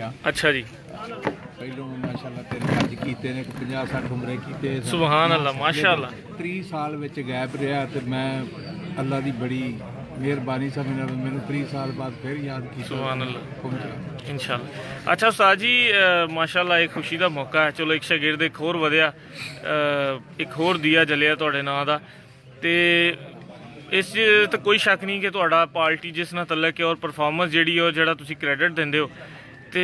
गया। अच्छा जी, पहलों माशाअल्लाह 3 हज कीते ने, 50-60 उमरे कीते। सुभान अल्लाह, माशाअल्लाह। 3 साल विच गैप रहा तो मैं अल्लाह की बड़ी मेहरबानी समझना, मैंने 3 साल बाद फिर याद किया। सुभान अल्लाह, पहुंचा इंशाअल्लाह। अच्छा उस्ताद जी, माशाअल्लाह एक खुशी का मौका है, चलो एक शागिर्द एक होर वधिया, एक होर दिया जलिया तुहाडे नां दा, ते इस तो कोई शक नहीं कि तुहाडा पार्टी जिस नाल तलक है और परफॉर्मेंस जिहड़ी है जिहड़ा तुसीं क्रेडिट दिंदे हो, ते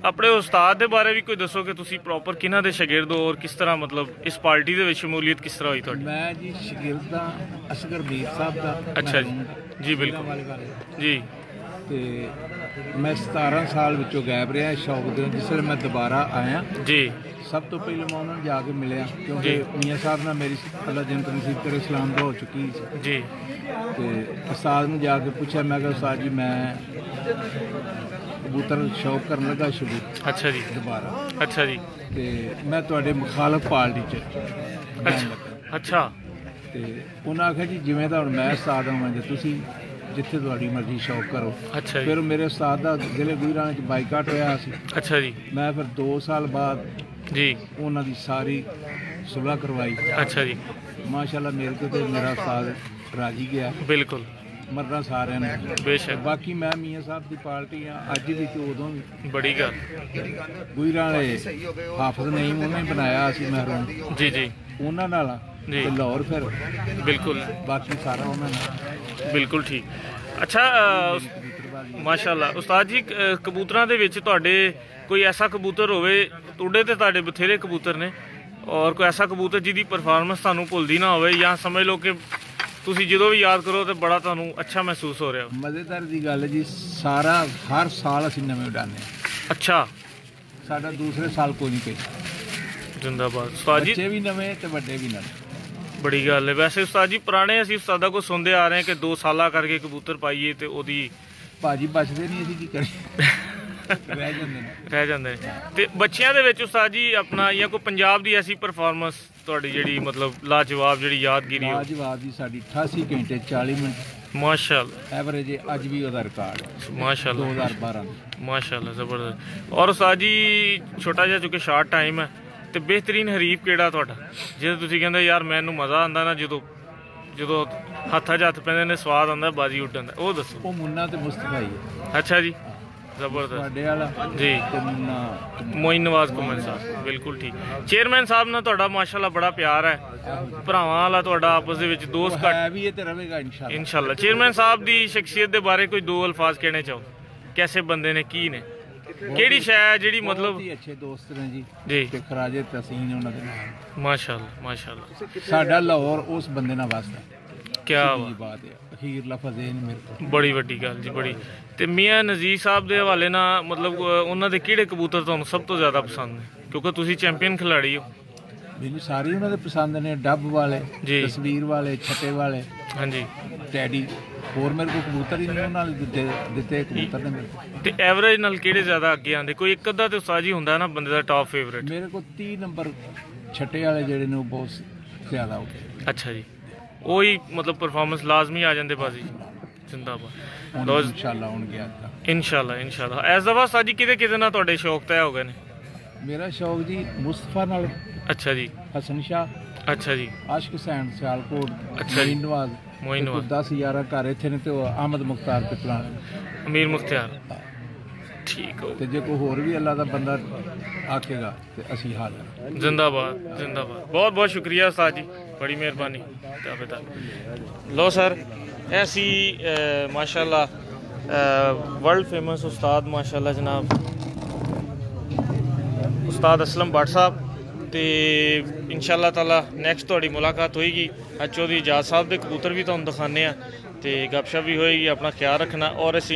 अपने उस्ताद के बारे भी कोई दसो कि तुसीं प्रॉपर किन्हां दे शागिर्द हो और किस तरह मतलब इस पार्टी दे विच शमूलियत किस तरह हुई तुहाडी? मैं जी शागिर्द दा असगर मीर साहब दा। अच्छा जी, जी बिल्कुल जी। ते मैं 17 साल विचों गैप रहा शौक दे, जिसले मैं दोबारा आया जी, सब तो पहले मैं उन्होंने जाके मिलिया, क्योंकि मियाँ साहब ने मेरी अल्लाह जन्नत नसीब करे इस्लाम दा हो चुकी जी। तो उस्ताद ने जाके पूछा, मैं कहा उस्ताद जी मैं कबूतर शौक करने लगा शुरू। अच्छा जी, दोबारा अच्छा जी, तो मैं तुहाडे मुखालफ पार्टी च अच्छा अच्छा, तो उन्हें आख्या जी जिमें तो मैं उस्ताद होवां जे तुसीं जिथे तुहाडी मर्जी शौक करो। अच्छा जी, फिर मेरे उस्ताद का जिले गुजराने च बाईकाट होया सी। अच्छा जी, मैं फिर 2 साल बाद जी, उन्हां दी सारी सुलह करवाई। अच्छा जी, माशाअल्लाह मेरे को तो मेरा उस्ताद राजी गया, बिल्कुल मरना सारे ने बेशक, बाकी मैं मियाँ साहब की पार्टी हाँ अज भी तो उदों भी। बड़ी गल गुजरां वाले हाफिज नहीं उन्हें बनाया सी महरूम, जी जी उन्हां नाल जी, ते लाहौर फिर बिल्कुल बाकी सारा उन्होंने। बिल्कुल ठीक। अच्छा माशाअल्लाह उस्ताद जी, कबूतरां दे विच तुहाडे कोई ऐसा कबूतर होवे, तुहाडे ते तुहाडे बथेरे कबूतर ने, और कोई ऐसा कबूतर जिहदी परफॉर्मेंस तुहानूं भुलदी ना होवे, या समझ लो कि तुसीं जदों भी याद करो तो बड़ा तुहानूं अच्छा महसूस हो रहा हो? मज़ेदार की गल है जी, सारा हर साल असीं नवें उडाने। अच्छा, साडा दूसरे साल कोई नहीं कही। जिंदाबाद उस्ताद जी, बच्चे भी नवें ते वड्डे भी नवें। बड़ी गल है। वैसे उस्ताद जी पुराने असीं उस्तादा को सुनते आ रहे हैं कि 2 साल करके कबूतर पाइए तो ओदी भाजी बचते नहीं, असीं की करें रह जांदे ने। रह जाते हैं। तो बच्चियां दे विच उस्ताद जी अपना या कोई पंजाब की ऐसी परफॉर्मेंस तुहाडी जिहड़ी मतलब लाजवाब जिहड़ी यादगिरी हो? लाजवाब जी साडी 88 घंटे 40 मिनट माशाअल्लाह, एवरेज अज भी ओहदा रिकॉर्ड है माशाअल्लाह, 2012 माशाअल्लाह, जबरदस्त। और उस्ताद जी छोटा जिहा चूंकि शार्ट टाइम है, तो बेहतरीन हरीफ किहड़ा तुहाडा जिहदे तुसीं कहंदे यार मैनूं मज़ा आंदा ना जदों जदों हत्थां 'च हत्थ पैंदे ने, स्वाद आंदा बाजी उड्डण दा, ओह दसो। वो मुन्ना ते मुस्तफा ही है अच्छा जी, जबरदस्त ਤੁਹਾਡੇ ਵਾਲਾ जी। ਤੇ ਮੁੰਨਾ मोइन नवाज कुमन साहब, बिल्कुल ठीक। चेयरमैन साहब ना तुहाडा माशाअल्लाह बड़ा प्यार है, भरावां वाला तुहाडा आपस दे विच दोस्त घट है भी ये ते रहेगा इंशाल्लाह। इंशाल्लाह। चेयरमैन साहब दी शख्सियत दे बारे कोई 2 अल्फाज कहने चाहो, कैसे बंदे ने, की ने, केड़ी शै है जेहड़ी मतलब? बहुत ही अच्छे दोस्त ने जी जी, ਤੇ ਖਰਾਜੇ ਤਸੀਨ ਉਹਨਾਂ ਦੇ ਨਾਲ माशाअल्लाह, माशाअल्लाह, ਸਾਡਾ ਲਾਹੌਰ ਉਸ ਬੰਦੇ ਨਾਲ ਵਾਸਤਾ। क्या ये बात है, अखीर लफज है नहीं मेरे को। बड़ी वड्डी गल जी, बड़ी। ते मियां नज़ीर साहब दे हवाले ना मतलब उन्हां दे किहड़े कबूतर तुहानूं सब तो ज़्यादा पसंद ने, क्योंकि तुसीं चैंपीयन खिलाड़ी हो? ਮੈਨੂੰ ਸਾਰੇ ਉਹਨਾਂ ਦੇ ਪਸੰਦ ਨੇ, ਡੱਬ ਵਾਲੇ, जी, ਤਸਵੀਰ ਵਾਲੇ, ਛੱਟੇ ਵਾਲੇ, हाँ जी। ਟੈਡੀ। ਹੋਰ ਮੇਰੇ ਕੋਲ ਕਬੂਤਰ ਹੀ ਨਹੀਂ ਉਹਨਾਂ ਨੇ ਦਿੱਤੇ ਕਬੂਤਰ ਨੇ ਮੇਰੇ ਕੋਲ। ਤੇ ਐਵਰੇਜ ਨਾਲ ਕਿਹੜੇ ਜ਼ਿਆਦਾ ਅੱਗੇ ਆਂਦੇ? ਕੋਈ ਇੱਕ ਅੱਧਾ ਤੇ ਉਸਤਾਦ ਜੀ ਹੁੰਦਾ ਨਾ ਬੰਦੇ ਦਾ ਟਾਪ ਫੇਵਰੇਟ? ਮੇਰੇ ਕੋਲ 30 ਨੰਬਰ ਛੱਟੇ ਵਾਲੇ ਜਿਹੜੇ ਨੇ ਉਹ ਬਹੁਤ ਜ਼ਿਆਦਾ ਹੋ ਗਏ। ਅੱਛਾ ਜੀ, ਉਹੀ ਮਤਲਬ ਪਰਫਾਰਮੈਂਸ ਲਾਜ਼ਮੀ ਆ ਜਾਂਦੇ ਬਾਜੀ। ਜਿੰਦਾਬਾਦ। ਲੋ ਇਨਸ਼ਾਅੱਲਾ ਹੁਣ ਗਿਆ ਤਾਂ ਇਨਸ਼ਾਅੱਲਾ, ਇਨਸ਼ਾਅੱਲਾ। ਐਸ ਦਫਾ ਉਸਤਾਦ ਜੀ ਕਿਤੇ ਕਿਤੇ ਨਾਲ ਤੁਹਾਡੇ ਸ਼ੌਕ ਤੈਅ ਹੋ ਗਏ ਨੇ? ਮੇਰਾ ਸ਼ੌਕ ਜੀ ਮੁਸਤਫਾ ਨਾਲ, ਅੱਛਾ ਜੀ, ਹਸਨ ਸ਼ਾਹ, ਅੱਛਾ ਜੀ, ਆਸ਼ਕ ਹੁਸੈਨ ਸਿਆਲਕੋਟ, ਅੱਛਾ ਜੀ, ਮੋਇਨ ਨਵਾਜ਼, ਮੋਇਨ ਨਵਾਜ਼, 10 11 ਘਰ ਇੱਥੇ ਨੇ, ਤੇ ਉਹ ਅਹਿਮਦ ਮੁਖਤਾਰ ਤੇ ਫਲਾਣਾ ਅਮੀਰ ਮੁਖਤਿਆਰ। ਠੀਕ ਹੋ, ਤੇ ਜੇ ਕੋਈ ਹੋਰ ਵੀ ਅੱਲਾ ਦਾ ਬੰਦਾ ਆਖੇਗਾ ਤੇ ਅਸੀਂ ਹਾਜ਼ਰ। जिंदाबाद, जिंदाबाद। बहुत बहुत शुक्रिया उस्ताद जी, बड़ी मेहरबानी। लो सर, ऐसी माशाल्लाह वर्ल्ड फेमस उस्ताद माशाल्लाह जनाब उस्ताद असलम भट्ट साहब, तो इंशाअल्लाह ताला नैक्सट तुहाडी मुलाकात होएगी। अज चौधरी इजाज साहब के कबूतर भी तुहानूं दिखाने, तो गपशप भी होएगी। अपना ख्याल रखना और इस